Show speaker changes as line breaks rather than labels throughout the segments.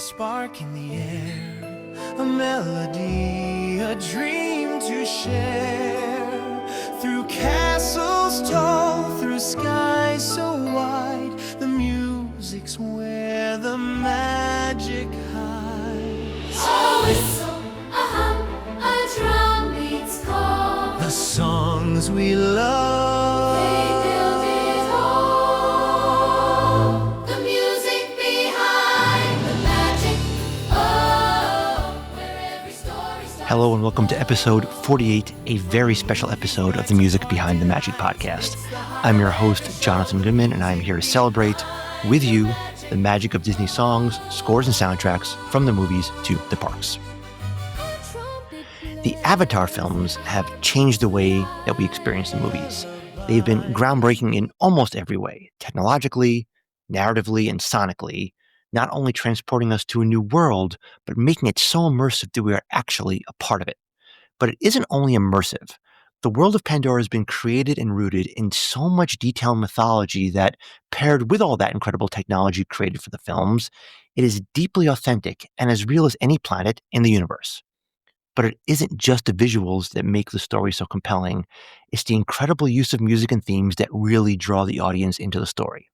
spark in the air, a melody, a dream to share. Through castles tall, through skies so wide, the music's where the magic hides.
A whistle, a hum, a drum beats call.
The songs we love,
They build it all. The music behind the magic. Oh, where every story starts.
Hello and welcome to episode 48, a very special episode of the Music Behind the Magic podcast. I'm your host, Jonathan Goodman, and I'm here to celebrate with you the magic of Disney songs, scores, and soundtracks from the movies to the parks. The Avatar films have changed the way that we experience the movies. They've been groundbreaking in almost every way, technologically, narratively, and sonically, not only transporting us to a new world, but making it so immersive that we are actually a part of it. But it isn't only immersive. The world of Pandora has been created and rooted in so much detail and mythology that, paired with all that incredible technology created for the films, it is deeply authentic and as real as any planet in the universe. But it isn't just the visuals that make the story so compelling. It's the incredible use of music and themes that really draw the audience into the story.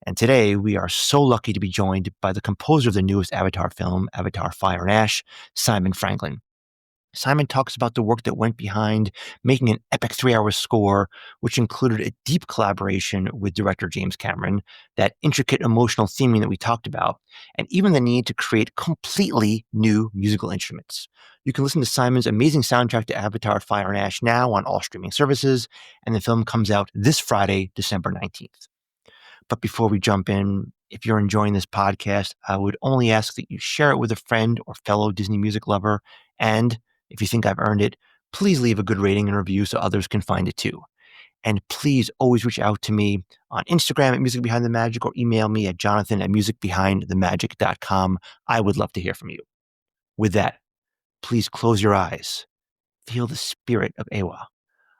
And today, we are so lucky to be joined by the composer of the newest Avatar film, Avatar: Fire and Ash, Simon Franglen. Simon talks about the work that went behind making an epic 3-hour score, which included a deep collaboration with director James Cameron, that intricate emotional theming that we talked about, and even the need to create completely new musical instruments. You can listen to Simon's amazing soundtrack to Avatar: Fire and Ash now on all streaming services, and the film comes out this Friday, December 19th. But before we jump in, if you're enjoying this podcast, I would only ask that you share it with a friend or fellow Disney music lover, and if you think I've earned it, please leave a good rating and review so others can find it too. And please always reach out to me on Instagram at Music Behind the Magic or email me at jonathan@musicbehindthemagic.com. I would love to hear from you. With that, please close your eyes. Feel the spirit of Ewa.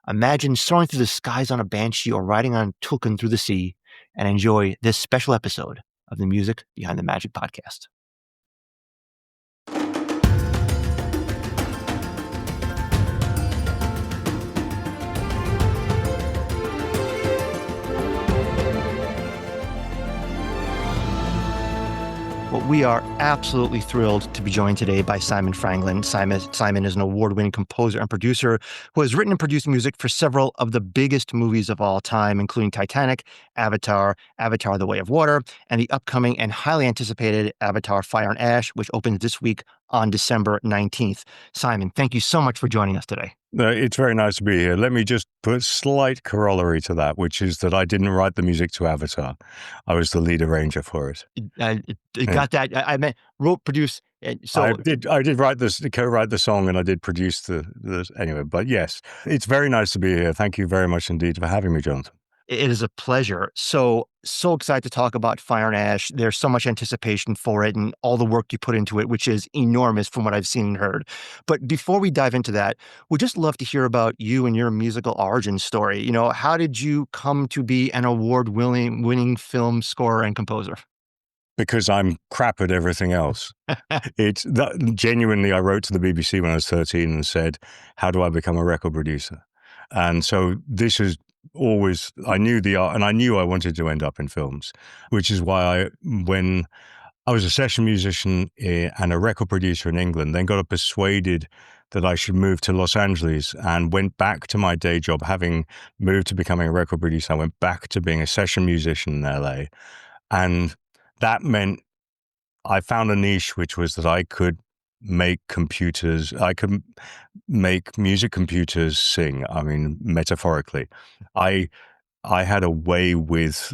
Imagine soaring through the skies on a banshee or riding on Tulkun through the sea, and enjoy this special episode of the Music Behind the Magic podcast. Well, we are absolutely thrilled to be joined today by Simon Franglen. Simon is an award-winning composer and producer who has written and produced music for several of the biggest movies of all time, including Titanic, Avatar, Avatar: The Way of Water, and the upcoming and highly anticipated Avatar: Fire and Ash, which opens this week on December 19th. Simon, thank you so much for joining us today.
It's very nice to be here. Let me just put a slight corollary to that, which is that I didn't write the music to Avatar. I was the lead arranger for it.
Got that? I meant wrote, produce. So
I did write this, co-write the song, and I did produce the anyway. But yes, it's very nice to be here. Thank you very much indeed for having me, Jonathan.
it is a pleasure. So excited to talk about Fire and Ash. There's so much anticipation for it and all the work you put into it, which is enormous from what I've seen and heard. But before we dive into that, we'd just love to hear about you and your musical origin story. You know, how did you come to be an award-winning film scorer and composer?
Because I'm crap at everything else. Genuinely, I wrote to the BBC when I was 13 and said, how do I become a record producer? And so this is always, I knew the art, and I knew I wanted to end up in films, which is why when I was a session musician and a record producer in England, then got persuaded that I should move to Los Angeles and went back to my day job. Having moved to becoming a record producer, I went back to being a session musician in LA. And that meant I found a niche, which was that I could make music computers sing. I mean, metaphorically. I had a way with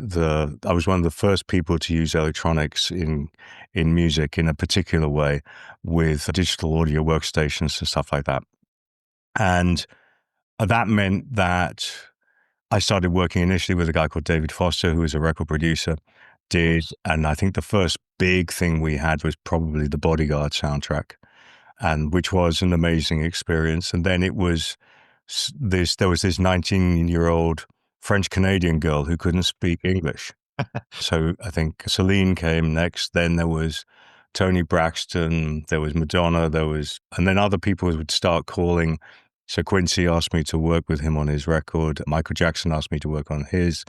I was one of the first people to use electronics in music in a particular way with digital audio workstations and stuff like that. And that meant that I started working initially with a guy called David Foster, who was a record producer. And I think the first big thing we had was probably the Bodyguard soundtrack, and which was an amazing experience. And then there was this 19-year-old French Canadian girl who couldn't speak English. So I think Celine came next. Then there was Tony Braxton, there was Madonna, and then other people would start calling. So Quincy asked me to work with him on his record. Michael Jackson asked me to work on his.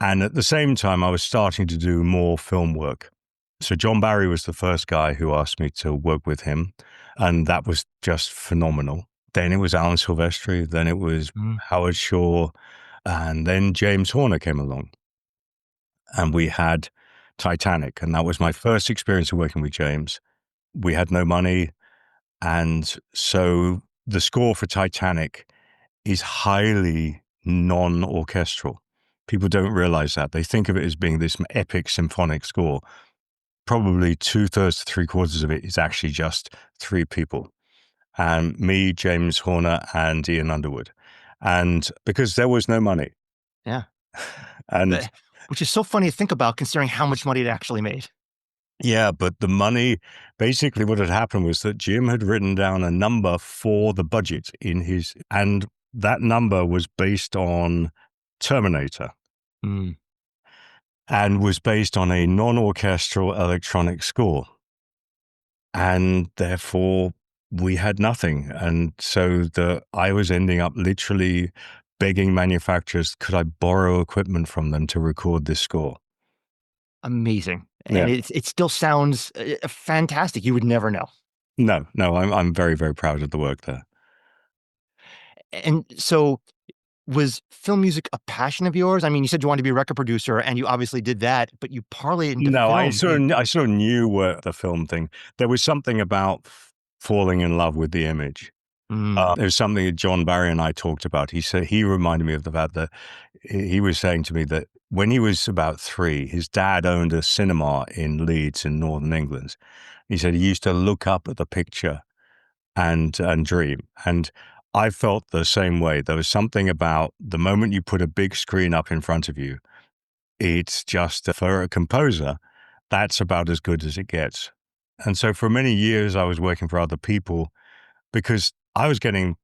And at the same time, I was starting to do more film work. So John Barry was the first guy who asked me to work with him. And that was just phenomenal. Then it was Alan Silvestri. Then it was Howard Shore. And then James Horner came along. And we had Titanic. And that was my first experience of working with James. We had no money. And so the score for Titanic is highly non-orchestral. People don't realize that. They think of it as being this epic symphonic score. Probably 2/3 to 3/4 of it is actually just three people. And me, James Horner, and Ian Underwood. And because there was no money.
Yeah.
And
Which is so funny to think about considering how much money it actually made.
yeah, but the money, basically what had happened was that Jim had written down a number for the budget and that number was based on Terminator and was based on a non-orchestral electronic score. And therefore we had nothing. And so I was ending up literally begging manufacturers, could I borrow equipment from them to record this score?
Amazing.
Yeah.
And it still sounds fantastic. You would never know.
No, I'm very, very proud of the work there.
And so was film music a passion of yours? I mean, you said you wanted to be a record producer and you obviously did that, but you parlayed it into
No,
film.
I sort of knew what the film thing. There was something about falling in love with the image. There was something that John Barry and I talked about. He said, he reminded me of the fact that he was saying to me that when he was about 3, his dad owned a cinema in Leeds in northern England. He said he used to look up at the picture and dream. And I felt the same way. There was something about the moment you put a big screen up in front of you, it's just, for a composer, that's about as good as it gets. And so for many years, I was working for other people because I was getting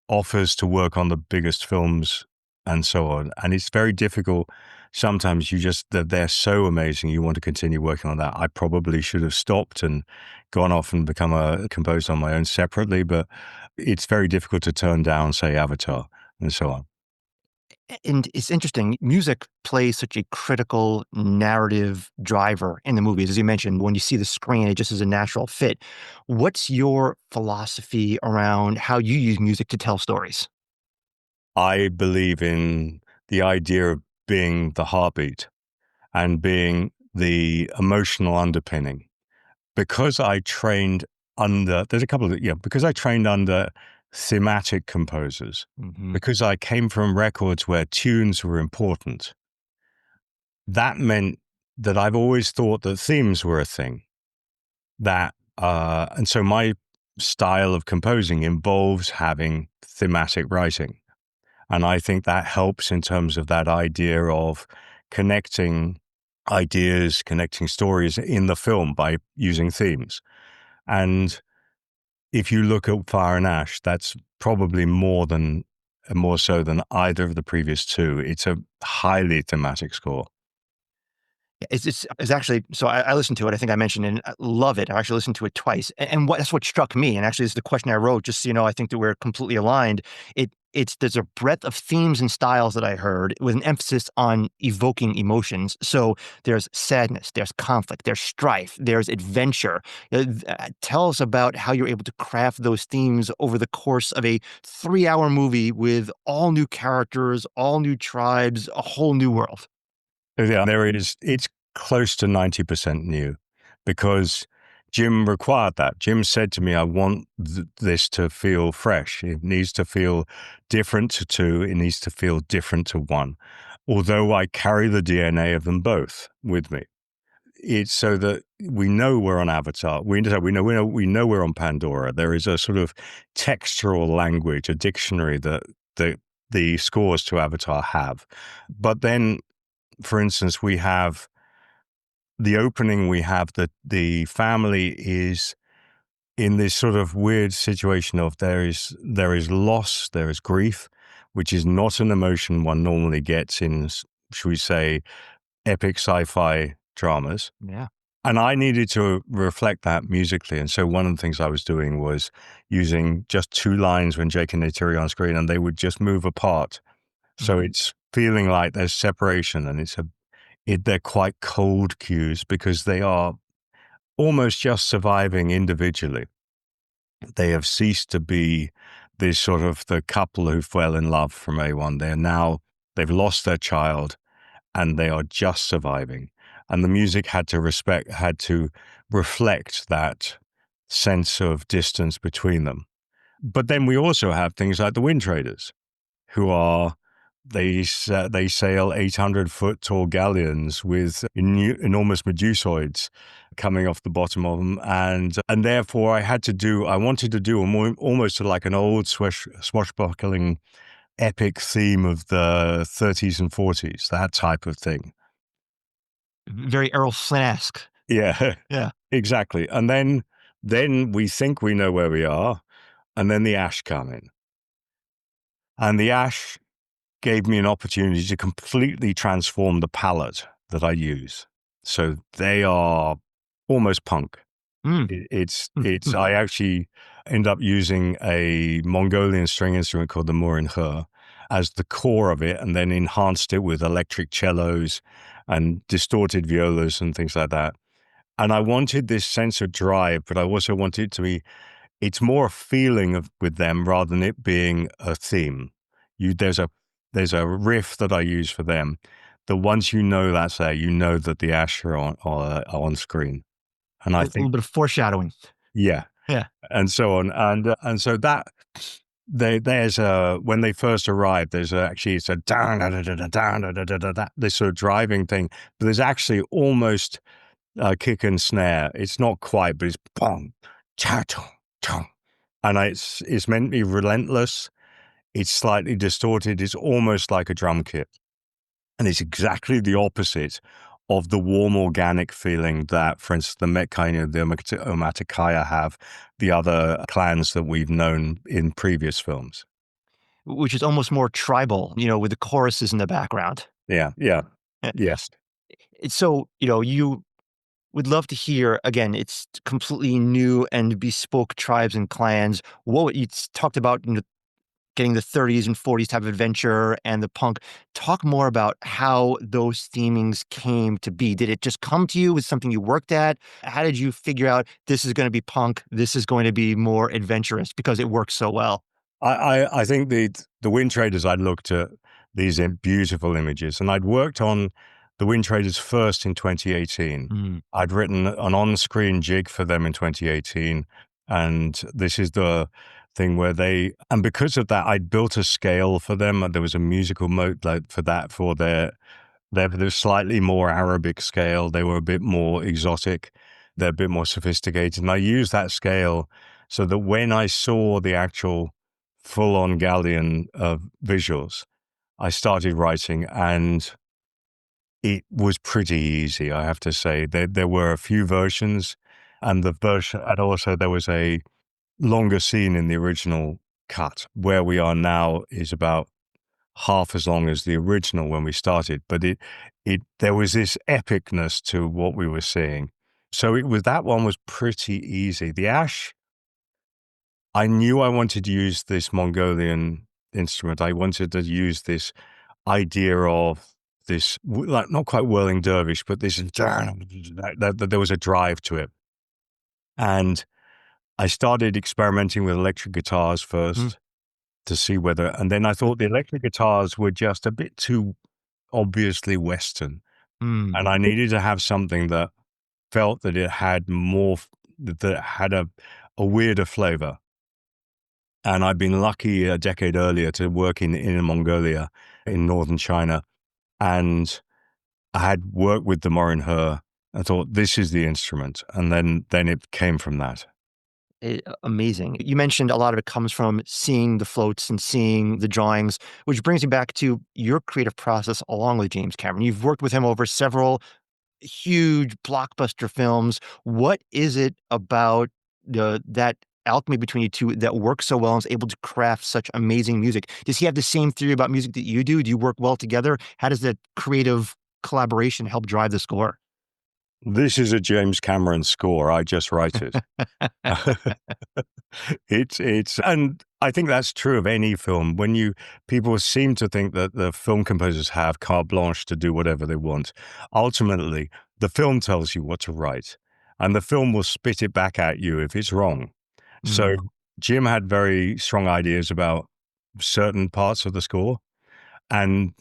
offers to work on the biggest films and so on. And it's very difficult. Sometimes they're so amazing. You want to continue working on that. I probably should have stopped and gone off and become a composer on my own separately, but it's very difficult to turn down, say, Avatar and so on.
And it's interesting. Music plays such a critical narrative driver in the movies. As you mentioned, when you see the screen, it just is a natural fit. What's your philosophy around how you use music to tell stories?
I believe in the idea of being the heartbeat and being the emotional underpinning. Because I trained because I trained under thematic composers, because I came from records where tunes were important, that meant that I've always thought that themes were a thing. And so my style of composing involves having thematic writing. And I think that helps in terms of that idea of connecting ideas, connecting stories in the film by using themes. And if you look at Fire and Ash, that's probably more so than either of the previous two. It's a highly thematic score.
It's actually, so I listened to it. I think I mentioned and I love it. I actually listened to it twice. And that's what struck me. And actually, this is the question I wrote, just so you know, I think that we're completely aligned. There's a breadth of themes and styles that I heard with an emphasis on evoking emotions. So there's sadness, there's conflict, there's strife, there's adventure. Tell us about how you're able to craft those themes over the course of a 3-hour movie with all new characters, all new tribes, a whole new world.
Yeah, it's close to 90% new because Jim required that. Jim said to me, I want this to feel fresh. It needs to feel different to 2. It needs to feel different to 1. Although I carry the DNA of them both with me. It's so that we know we're on Avatar. We know we're on Pandora. There is a sort of textural language, a dictionary that the scores to Avatar have. But then, for instance, we have the opening, we have the family is in this sort of weird situation of there is loss, there is grief, which is not an emotion one normally gets in, should we say, epic sci-fi dramas.
Yeah.
And I needed to reflect that musically. And so one of the things I was doing was using just two lines when Jake and Neytiri on screen, and they would just move apart. So it's feeling like there's separation, and they're quite cold cues because they are almost just surviving individually. They have ceased to be this sort of the couple who fell in love from A1. They've lost their child, and they are just surviving. And the music had to reflect that sense of distance between them. But then we also have things like the Wind Traders, who are they sail 800-foot tall galleons with enormous medusoids coming off the bottom of them, and therefore I wanted to do almost like an old swashbuckling epic theme of the 30s and 40s, that type of thing.
Very Errol Flynn-esque.
Yeah,
Yeah.
exactly. And then we think we know where we are, and then the Ash come in. And the Ash gave me an opportunity to completely transform the palette that I use. So they are almost punk. I actually end up using a Mongolian string instrument called the murin as the core of it, and then enhanced it with electric cellos and distorted violas and things like that. And I wanted this sense of drive, but I also wanted it to be, it's more a feeling with them rather than it being a theme. There's a riff that I use for them that once you know that's there, you know that the Ash are on screen. And
A
I
little
think,
bit of foreshadowing.
yeah,
Yeah.
and so on. And so that there's when they first arrive, actually it's a down da da da down da da da da, this sort of driving thing, but there's actually almost a kick and snare. It's not quite, but it's bong, cha cha, and it's meant to be relentless. It's slightly distorted. It's almost like a drum kit, and it's exactly the opposite of the warm organic feeling that, for instance, the Metkaya, the Omaticaya have, the other clans that we've known in previous films.
Which is almost more tribal, with the choruses in the background.
Yeah, yeah,
Eh,
yes.
So, you would love to hear, again, it's completely new and bespoke tribes and clans. What you talked about, getting the 30s and 40s type of adventure and the punk. Talk more about how those themings came to be. Did it just come to you? Was something you worked at? How did you figure out this is going to be punk, this is going to be more adventurous because it works so well?
I think the Wind Traders, I'd looked at these beautiful images, and I'd worked on the Wind Traders first in 2018. I'd written an on-screen jig for them in 2018, and this is the thing where and because of that, I'd built a scale for them. There was a musical mode for that, for their slightly more Arabic scale. They were a bit more exotic. They're a bit more sophisticated. And I used that scale so that when I saw the actual full-on galleon visuals, I started writing, and it was pretty easy, I have to say. There were a few versions, and also there was a longer scene in the original cut. Where we are now is about half as long as the original when we started, but there was this epicness to what we were seeing. So that one was pretty easy. The Ash, I knew I wanted to use this Mongolian instrument. I wanted to use this idea of this, like, not quite whirling dervish, but this, that there was a drive to it. And I started experimenting with electric guitars first to see and then I thought the electric guitars were just a bit too obviously Western. And I needed to have something that felt that it had that had a weirder flavor. And I'd been lucky a decade earlier to work in Mongolia, in northern China. And I had worked with the Morin-He. I thought, this is the instrument. And then it came from that.
Amazing. You mentioned a lot of it comes from seeing the floats and seeing the drawings, which brings me back to your creative process along with James Cameron. You've worked with him over several huge blockbuster films. What is it about that alchemy between you two that works so well and is able to craft such amazing music? Does he have the same theory about music that you do? Do you work well together? How does that creative collaboration help drive the score?
This is a James Cameron score. I just write it. And I think that's true of any film. People seem to think that the film composers have carte blanche to do whatever they want. Ultimately, the film tells you what to write, and the film will spit it back at you if it's wrong. So Jim had very strong ideas about certain parts of the score, and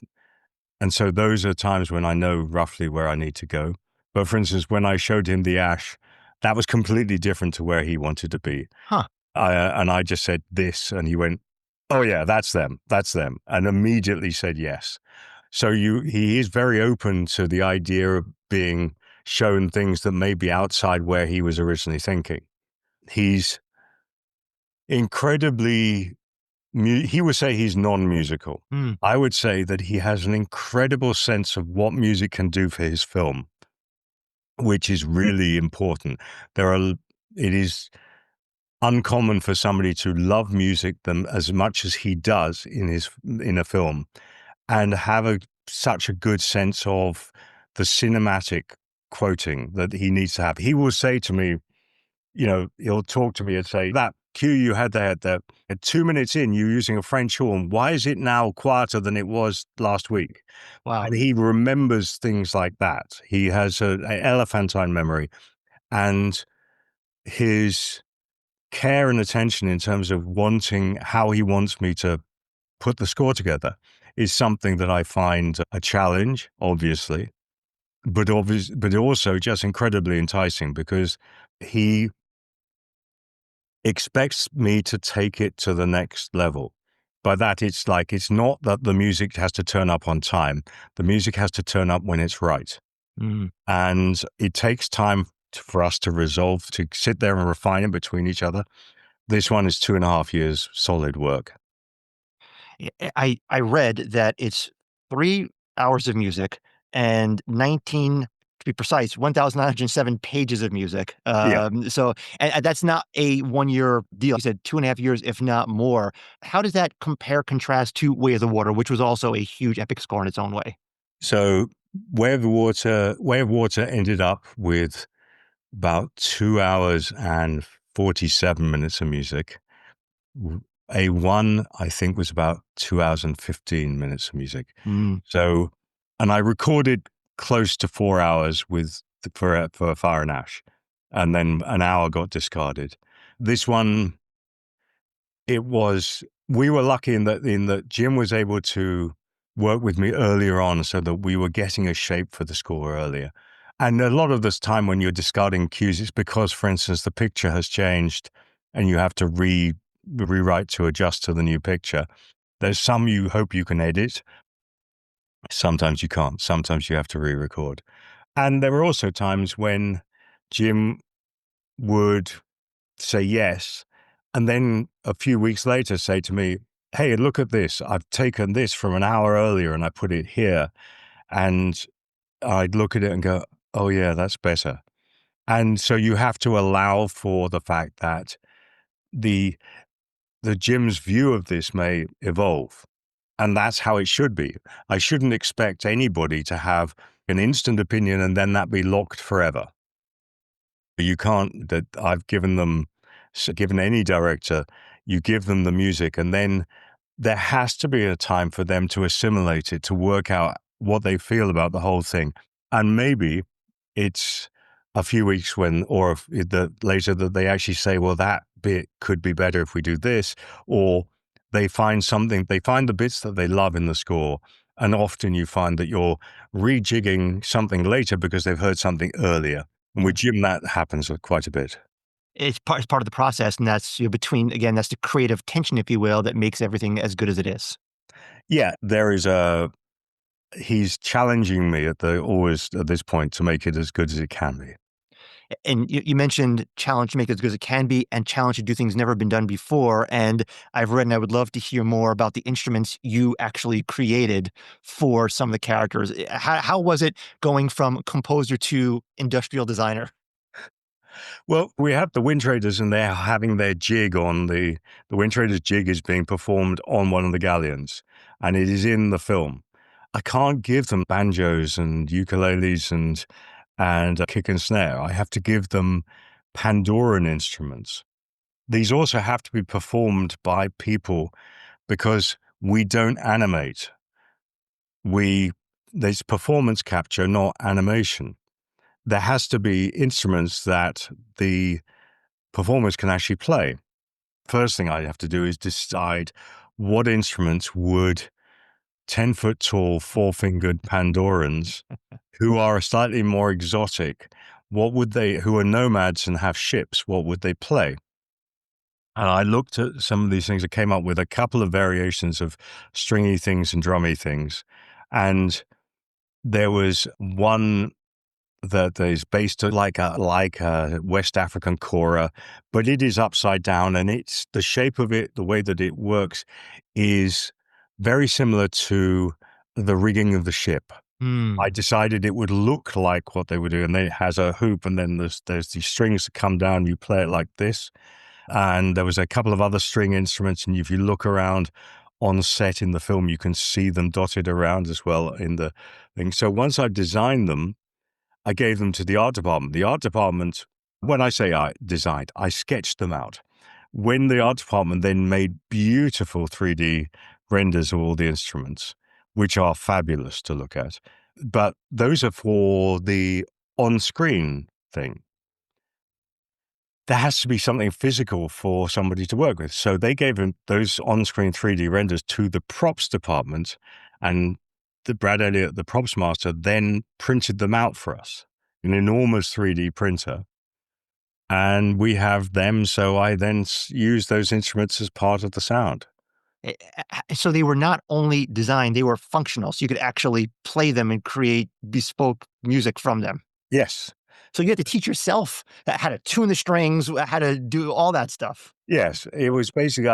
so those are times when I know roughly where I need to go. But for instance, when I showed him the Ash, that was completely different to where he wanted to be.
Huh.
And I just said this, and he went, "Oh yeah, that's them, and immediately said yes. So he is very open to the idea of being shown things that may be outside where he was originally thinking. He's incredibly, he would say he's non-musical. I would say that he has an incredible sense of what music can do for his film, which is really important. It is uncommon for somebody to love music as much as he does in a film, and have such a good sense of the cinematic quoting that he needs to have. He will say to me, he'll talk to me and say, "That cue you had there at 2 minutes in, you're using a French horn. Why is it now quieter than it was last week?"
Wow.
And he remembers things like that. He has an elephantine memory, and his care and attention in terms of how he wants me to put the score together is something that I find a challenge, obviously, but also just incredibly enticing, because he expects me to take it to the next level. By that, it's not that the music has to turn up on time. The music has to turn up when it's right. And it takes time for us to resolve, to sit there and refine it between each other. This one is 2.5 years solid work.
I read that it's 3 hours of music and 19, to be precise, 1,907 pages of music.
Yeah.
So, and that's not a 1-year deal. You said 2.5 years, if not more. How does that contrast to Way of the Water, which was also a huge epic score in its own way?
So Way of Water ended up with about 2 hours and 47 minutes of music. A1, I think, was about 2 hours and 15 minutes of music. So, and I recorded close to 4 hours for Fire and Ash, and then an hour got discarded. This one, we were lucky in that Jim was able to work with me earlier on, so that we were getting a shape for the score earlier. And a lot of this time when you're discarding cues, it's because, for instance, the picture has changed and you have to rewrite to adjust to the new picture. There's some you hope you can edit. Sometimes you can't. Sometimes you have to re-record. And there were also times when Jim would say yes, and then a few weeks later say to me, "Hey, look at this. I've taken this from an hour earlier and I put it here." And I'd look at it and go, "Oh yeah, that's better." And so you have to allow for the fact that the Jim's view of this may evolve. And that's how it should be. I shouldn't expect anybody to have an instant opinion and then that be locked forever. You can't, that I've given any director, you give them the music, and then there has to be a time for them to assimilate it, to work out what they feel about the whole thing. And maybe it's a few weeks later that they actually say, well, that bit could be better if we do this, or they find the bits that they love in the score. And often you find that you're rejigging something later because they've heard something earlier. And with Jim, that happens quite a bit.
It's part of the process, and that's that's the creative tension, if you will, that makes everything as good as it is.
Yeah, he's challenging me always at this point to make it as good as it can be.
And you mentioned challenge to make it as good as it can be, and challenge to do things never been done before. And I've read, and I would love to hear more about the instruments you actually created for some of the characters. How was it going from composer to industrial designer?
Well, we have the Wind Traders, and they're having their jig on the Wind Traders jig is being performed on one of the galleons, and it is in the film. I can't give them banjos and ukuleles and and kick and snare. I have to give them Pandoran instruments. These also have to be performed by people because we don't animate. There's performance capture, not animation. There has to be instruments that the performers can actually play. First thing I have to do is decide what instruments would 10-foot tall, four-fingered Pandorans who are slightly more exotic, who are nomads and have ships, what would they play? And I looked at some of these things. I came up with a couple of variations of stringy things and drummy things. And there was one that is based like a West African kora, but it is upside down, and it's the shape of it, the way that it works, is very similar to the rigging of the ship.
Hmm.
I decided it would look like what they would do, and then it has a hoop, and then there's these strings that come down. You play it like this, and there was a couple of other string instruments, and if you look around on set in the film, you can see them dotted around as well in the thing. So once I designed them, I gave them to the art department. The art department, when I say I designed, I sketched them out. When the art department then made beautiful 3D renders of all the instruments, which are fabulous to look at. But those are for the on-screen thing. There has to be something physical for somebody to work with. So they gave them those on-screen 3D renders to the props department, and the Brad Elliott, the props master, then printed them out for us, an enormous 3D printer. And we have them. So I then use those instruments as part of the sound.
So they were not only designed, they were functional. So you could actually play them and create bespoke music from them.
Yes.
So you had to teach yourself how to tune the strings, how to do all that stuff.
Yes, it was basically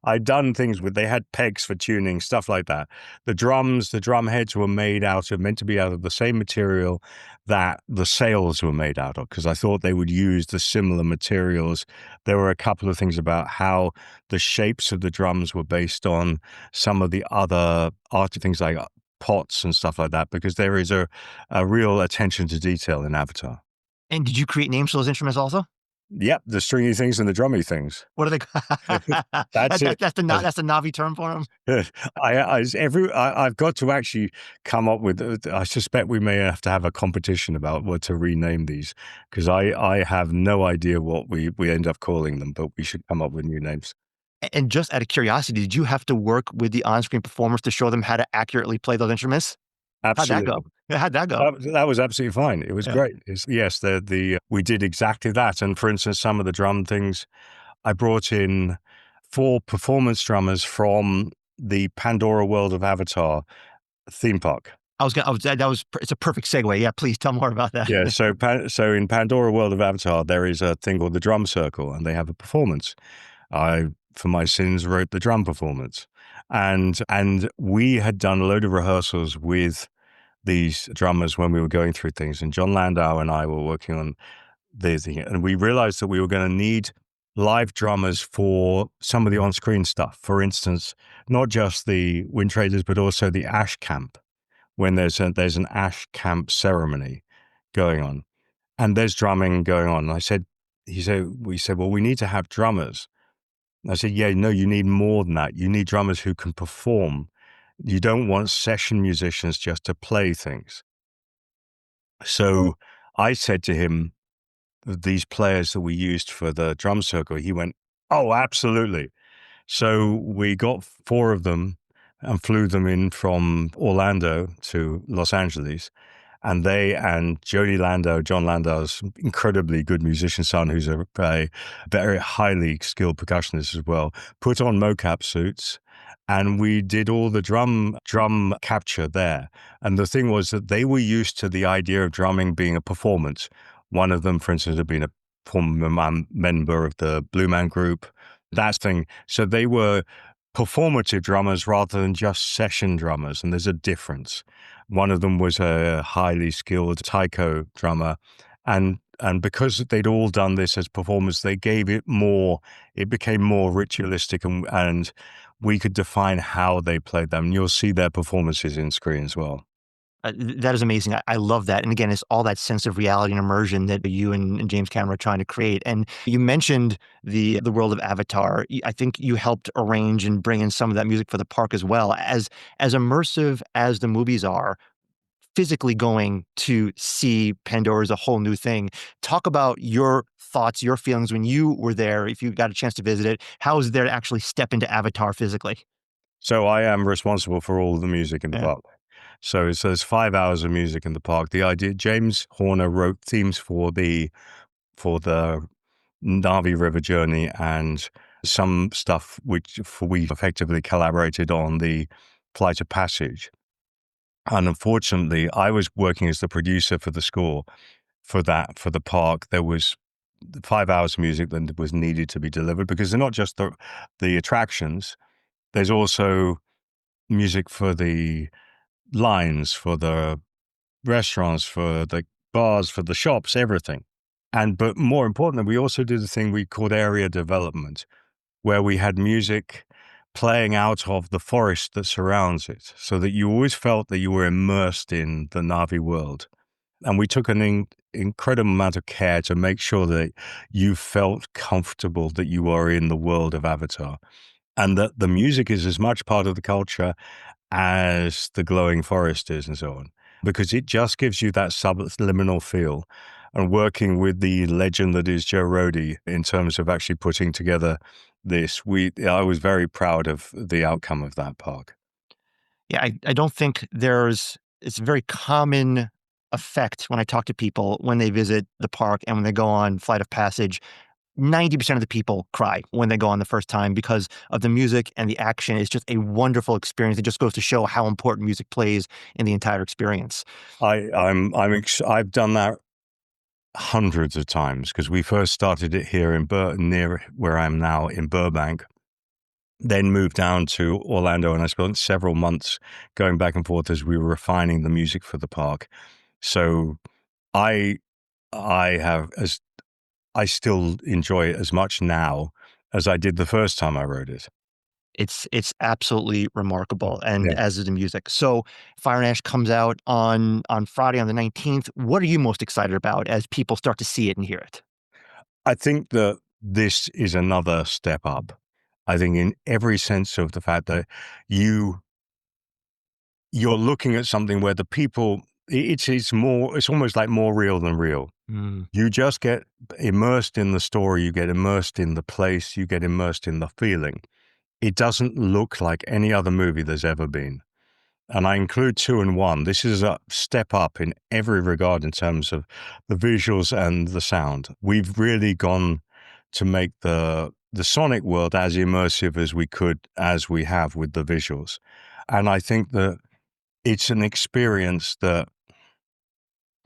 I'd done things they had pegs for tuning, stuff like that. The drum heads were meant to be out of the same material that the sails were made out of, because I thought they would use the similar materials. There were a couple of things about how the shapes of the drums were based on some of the other art things like pots and stuff like that, because there is a real attention to detail in Avatar.
And did you create names for those instruments also?
Yep, the stringy things and the drummy things.
What are they?
That's it.
That's the Navi term for them.
I've got to actually come up with. I suspect we may have to have a competition about what to rename these, because I have no idea what we end up calling them, but we should come up with new names.
And just out of curiosity, did you have to work with the on-screen performers to show them how to accurately play those instruments?
Absolutely.
How'd that go? How'd that go?
That was absolutely fine. It was great. Yes, we did exactly that. And for instance, some of the drum things, I brought in 4 performance drummers from the Pandora World of Avatar theme park.
It's a perfect segue. Yeah, please tell more about that.
Yeah, so in Pandora World of Avatar, there is a thing called the drum circle, and they have a performance. I, for my sins, wrote the drum performance. And we had done a load of rehearsals with these drummers when we were going through things. And John Landau and I were working on this, and we realized that we were going to need live drummers for some of the on-screen stuff. For instance, not just the Wind Traders, but also the Ash Camp, when there's an Ash Camp ceremony going on, and there's drumming going on. And we said, well, we need to have drummers. I said, yeah, no, you need more than that. You need drummers who can perform. You don't want session musicians just to play things. So I said to him, these players that we used for the drum circle, he went, oh, absolutely. So we got 4 of them and flew them in from Orlando to Los Angeles. And Jody Landau, John Landau's incredibly good musician son, who's a very highly skilled percussionist as well, put on mocap suits, and we did all the drum capture there. And the thing was that they were used to the idea of drumming being a performance. One of them, for instance, had been a former member of the Blue Man Group, that thing. So they were performative drummers rather than just session drummers, and there's a difference. One of them was a highly skilled taiko drummer, and because they'd all done this as performers, they gave it became more ritualistic, and we could define how they played them. You'll see their performances in screen as well.
That is amazing. I love that. And again, it's all that sense of reality and immersion that you and James Cameron are trying to create. And you mentioned the world of Avatar. I think you helped arrange and bring in some of that music for the park as well. As immersive as the movies are, physically going to see Pandora is a whole new thing. Talk about your thoughts, your feelings when you were there, if you got a chance to visit it. How was it there to actually step into Avatar physically?
So I am responsible for all the music in the
Yeah.
park. So there's 5 hours of music in the park. The idea, James Horner wrote themes for the Navi River journey and some stuff we effectively collaborated on the Flight of Passage. And unfortunately, I was working as the producer for the score for the park. There was 5 hours of music that was needed to be delivered because they're not just the attractions. There's also music for the lines, for the restaurants, for the bars, for the shops, everything. But more importantly, we also did a thing we called area development, where we had music playing out of the forest that surrounds it, so that you always felt that you were immersed in the Na'vi world. And we took an incredible amount of care to make sure that you felt comfortable that you are in the world of Avatar, and that the music is as much part of the culture as the glowing forest is and so on, because it just gives you that subliminal feel. And working with the legend that is Joe Rohde in terms of actually putting together this, I was very proud of the outcome of that park.
Yeah, I don't think it's a very common effect when I talk to people when they visit the park and when they go on Flight of Passage. 90% of the people cry when they go on the first time because of the music and the action. It's just a wonderful experience. It just goes to show how important music plays in the entire experience.
I've done that hundreds of times because we first started it here near where I am now in Burbank, then moved down to Orlando, and I spent several months going back and forth as we were refining the music for the park. So I I still enjoy it as much now as I did the first time I wrote it.
It's absolutely remarkable, and
Yeah.
as is the music. So Fire and Ash comes out on Friday on the 19th. What are you most excited about as people start to see it and hear it?
I think that this is another step up. I think in every sense of the fact that you're looking at something where the people, it's almost like more real than real.
Mm.
You just get immersed in the story, you get immersed in the place, you get immersed in the feeling. It doesn't look like any other movie there's ever been. And I include 2 and 1. This is a step up in every regard in terms of the visuals and the sound. We've really gone to make the sonic world as immersive as we could, as we have with the visuals. And I think that it's an experience that,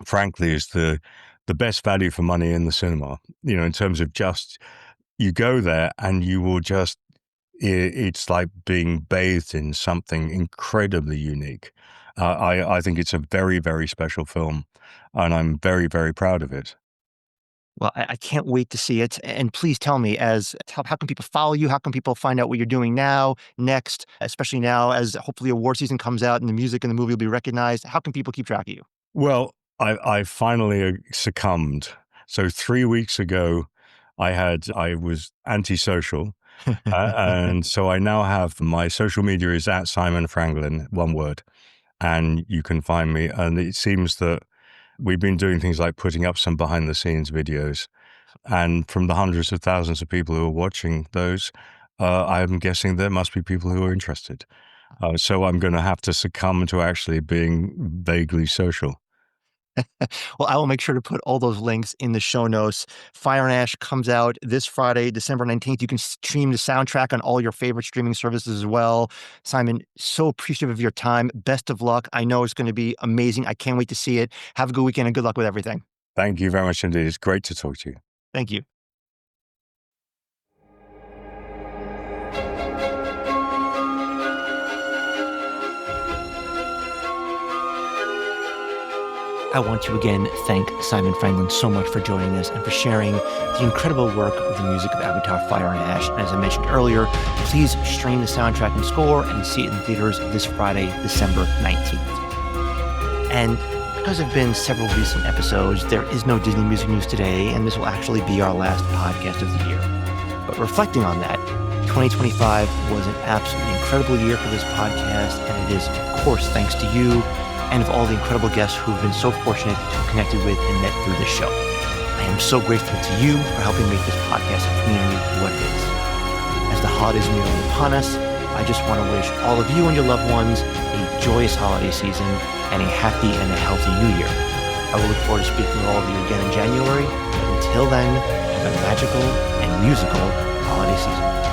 frankly, is the best value for money in the cinema, in terms of just, you go there and you will just, it's like being bathed in something incredibly unique. I think it's a very, very special film, and I'm very, very proud of it.
Well, I can't wait to see it. And please tell me, how can people follow you? How can people find out what you're doing now, next, especially now as hopefully award season comes out and the music and the movie will be recognized? How can people keep track of you?
Well, I finally succumbed. So 3 weeks ago, I was antisocial, and so I now have, my social media is at Simon Franglen, one word, and you can find me. And it seems that we've been doing things like putting up some behind the scenes videos, and from the hundreds of thousands of people who are watching those, I'm guessing there must be people who are interested. So I'm going to have to succumb to actually being vaguely social.
Well, I will make sure to put all those links in the show notes. Fire and Ash comes out this Friday, December 19th. You can stream the soundtrack on all your favorite streaming services as well. Simon, so appreciative of your time. Best of luck. I know it's going to be amazing. I can't wait to see it. Have a good weekend and good luck with everything.
Thank you very much indeed. It's great to talk to you.
Thank you. I want to again thank Simon Franglen so much for joining us and for sharing the incredible work of the music of Avatar, Fire and Ash. And as I mentioned earlier, please stream the soundtrack and score and see it in theaters this Friday, December 19th. And because there have been several recent episodes, there is no Disney music news today, and this will actually be our last podcast of the year. But reflecting on that, 2025 was an absolutely incredible year for this podcast, and it is, of course, thanks to you and of all the incredible guests who have been so fortunate to have connected with and met through this show. I am so grateful to you for helping make this podcast a community what it is. As the holidays are nearing upon us, I just want to wish all of you and your loved ones a joyous holiday season and a happy and a healthy new year. I will look forward to speaking with all of you again in January. But until then, have a magical and musical holiday season.